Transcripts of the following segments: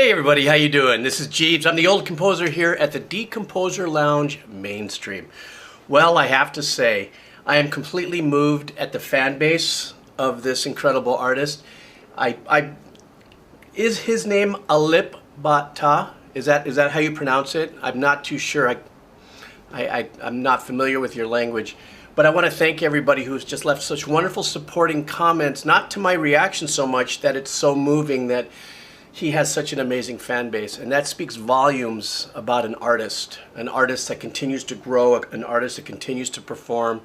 Hey everybody, how you doing? This is Jeeves. I'm the old composer here at the Decomposer Lounge Mainstream. Well, I have to say, I am completely moved at the fan base of this incredible artist. Is his name Alip Ba Ta? Is that how you pronounce it? I'm not too sure. I'm not familiar with your language. But I want to thank everybody who's just left such wonderful supporting comments, not to my reaction so much that it's so moving that he has such an amazing fan base. And that speaks volumes about an artist that continues to grow, an artist that continues to perform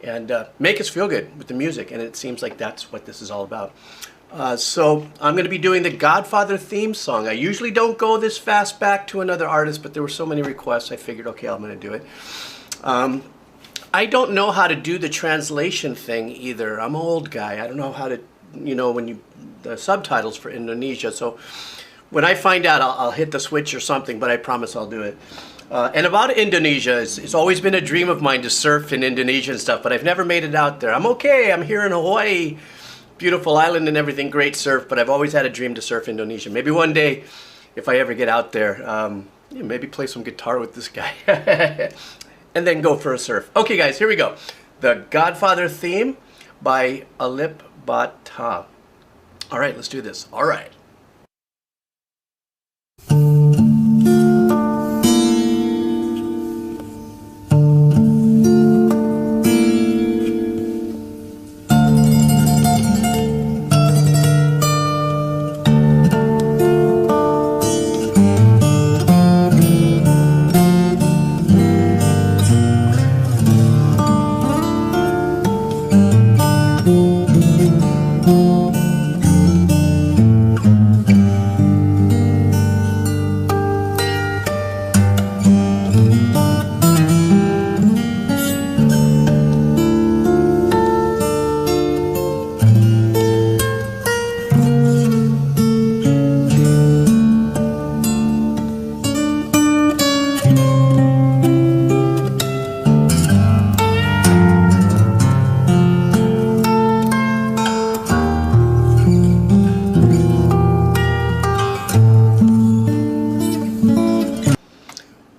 and make us feel good with the music. And it seems like that's what this is all about. So I'm going to be doing the Godfather theme song. I usually don't go this fast back to another artist, but there were so many requests I figured, okay, I'm going to do it. I don't know how to do the translation thing either. I'm an old guy. I don't know how to, the subtitles for Indonesia. So when I find out, I'll hit the switch or something, but I promise I'll do it. And about Indonesia, it's always been a dream of mine to surf in Indonesia and stuff, but I've never made it out there. I'm okay. I'm here in Hawaii. Beautiful island and everything, great surf, but I've always had a dream to surf Indonesia. Maybe one day, if I ever get out there, maybe play some guitar with this guy. And then go for a surf. Okay guys, here we go. The Godfather theme by Alip Ba Ta. All right, let's do this. All right.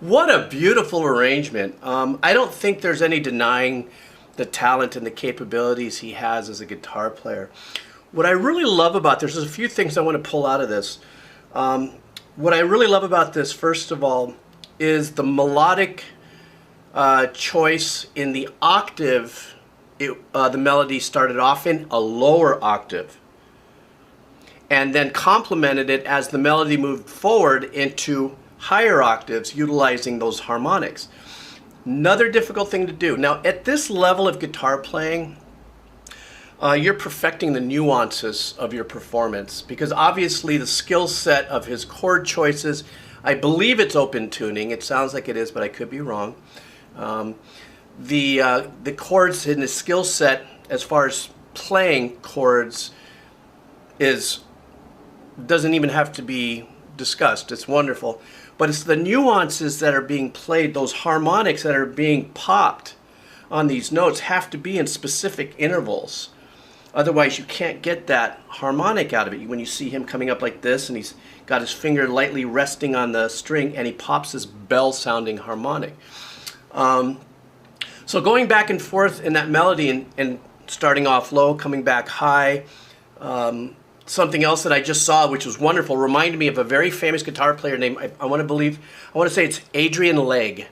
What a beautiful arrangement. I don't think there's any denying the talent and the capabilities he has as a guitar player. What I really love about this, there's a few things I want to pull out of this. What I really love about this, first of all, is the melodic choice in the octave. The melody started off in a lower octave and then complemented it as the melody moved forward into higher octaves, utilizing those harmonics. Another difficult thing to do. Now, at this level of guitar playing, you're perfecting the nuances of your performance, because obviously the skill set of his chord choices, I believe it's open tuning. It sounds like it is, but I could be wrong. The chords in his skill set, as far as playing chords, doesn't even have to be discussed. It's wonderful. But it's the nuances that are being played, those harmonics that are being popped on these notes have to be in specific intervals. Otherwise, you can't get that harmonic out of it. When you see him coming up like this and he's got his finger lightly resting on the string and he pops this bell-sounding harmonic. So going back and forth in that melody and starting off low, coming back high. Something else that I just saw, which was wonderful, reminded me of a very famous guitar player named, I want to say it's Adrian Legg,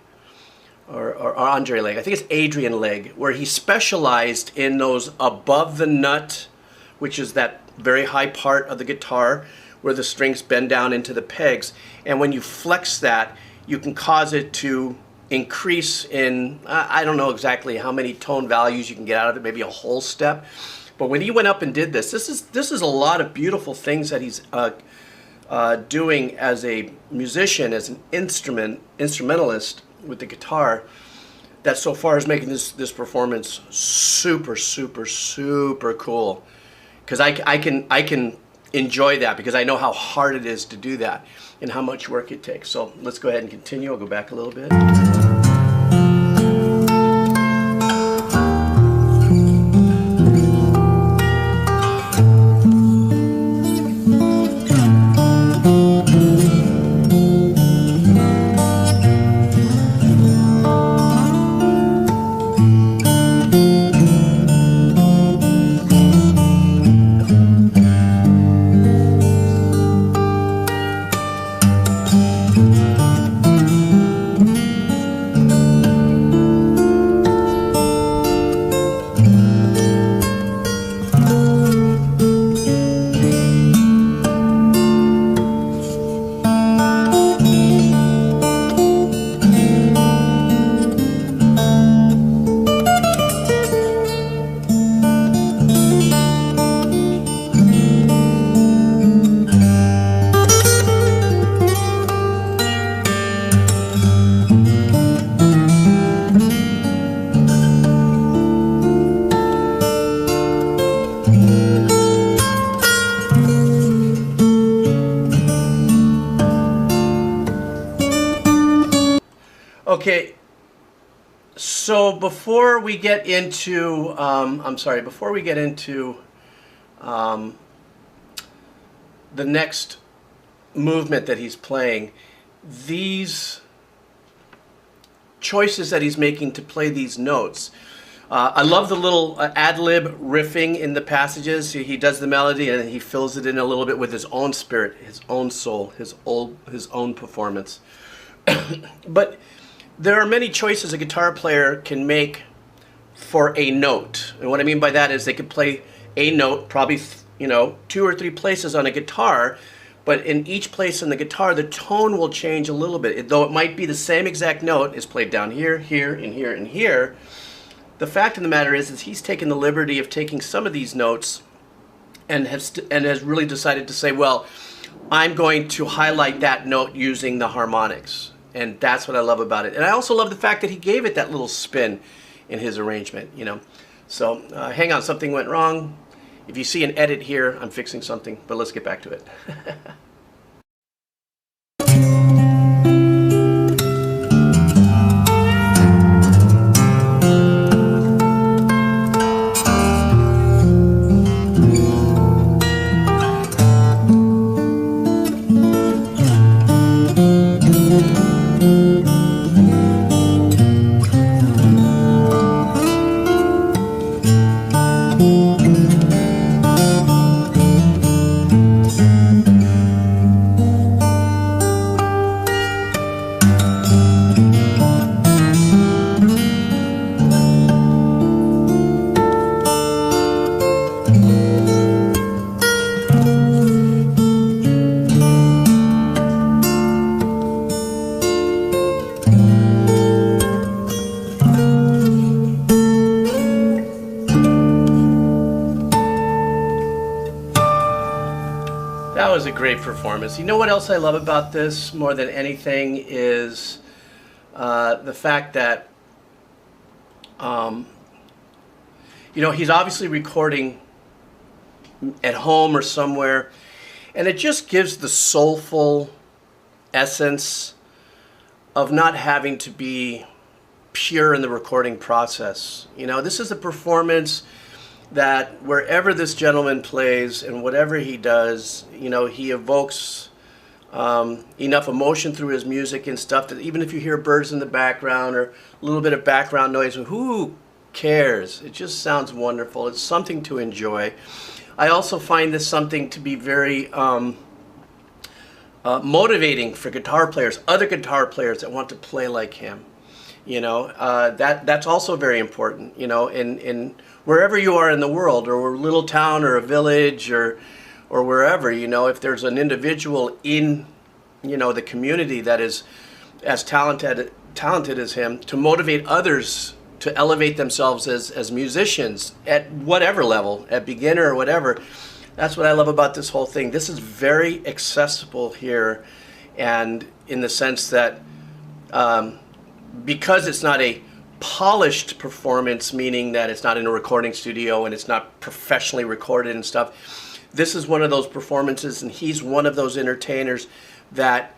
or Andre Legg. I think it's Adrian Legg, where he specialized in those above the nut, which is that very high part of the guitar where the strings bend down into the pegs. And when you flex that, you can cause it to increase in, I don't know exactly how many tone values you can get out of it, maybe a whole step. But when he went up and did this is a lot of beautiful things that he's doing as a musician, as an instrumentalist with the guitar, that so far is making this performance super, super, super cool. Because I can enjoy that because I know how hard it is to do that and how much work it takes. So let's go ahead and continue. I'll go back a little bit. Okay, so before we get into, before we get into the next movement that he's playing, these choices that he's making to play these notes. I love the little ad-lib riffing in the passages. He does the melody and he fills it in a little bit with his own spirit, his own soul, his own performance. But there are many choices a guitar player can make for a note. And what I mean by that is they could play a note, probably, you know, 2 or 3 places on a guitar, but in each place on the guitar, the tone will change a little bit. Though it might be the same exact note, is played down here, here, and here, and here. The fact of the matter is he's taken the liberty of taking some of these notes and has really decided to say, well, I'm going to highlight that note using the harmonics. And that's what I love about it. And I also love the fact that he gave it that little spin in his arrangement, you know. So hang on, something went wrong. If you see an edit here, I'm fixing something, but let's get back to it. That was a great performance. You know what else I love about this more than anything is the fact that, you know, he's obviously recording at home or somewhere, and it just gives the soulful essence of not having to be pure in the recording process. You know, this is a performance that wherever this gentleman plays and whatever he does, you know, he evokes enough emotion through his music and stuff that even if you hear birds in the background or a little bit of background noise, who cares? It just sounds wonderful. It's something to enjoy. I also find this something to be very motivating for guitar players, other guitar players that want to play like him. You know, that's also very important, you know, in wherever you are in the world, or a little town or a village or wherever, you know, if there's an individual in, you know, the community that is as talented as him, to motivate others to elevate themselves as musicians at whatever level, at beginner or whatever. That's what I love about this whole thing. This is very accessible here, and in the sense that because it's not a polished performance, meaning that it's not in a recording studio and it's not professionally recorded and stuff, this is one of those performances, and he's one of those entertainers that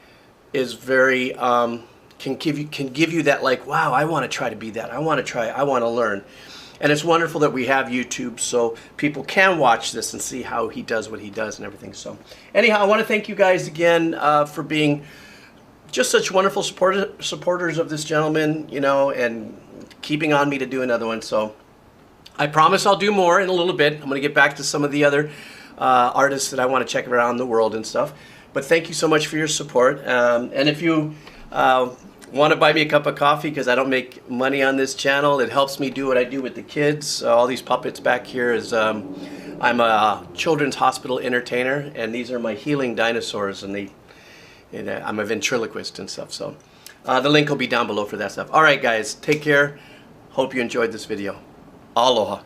is very can give you that, like, wow, I want to try to be that, I want to try, I want to learn. And it's wonderful that we have YouTube so people can watch this and see how he does what he does and everything. So anyhow, I want to thank you guys again for being just such wonderful supporters of this gentleman, you know, and keeping on me to do another one. So I promise I'll do more in a little bit. I'm going to get back to some of the other artists that I want to check around the world and stuff. But thank you so much for your support. And if you want to buy me a cup of coffee, because I don't make money on this channel, it helps me do what I do with the kids. All these puppets back here is I'm a children's hospital entertainer, and these are my healing dinosaurs, and I'm a ventriloquist and stuff. So the link will be down below for that stuff. All right, guys, take care. Hope you enjoyed this video. Aloha.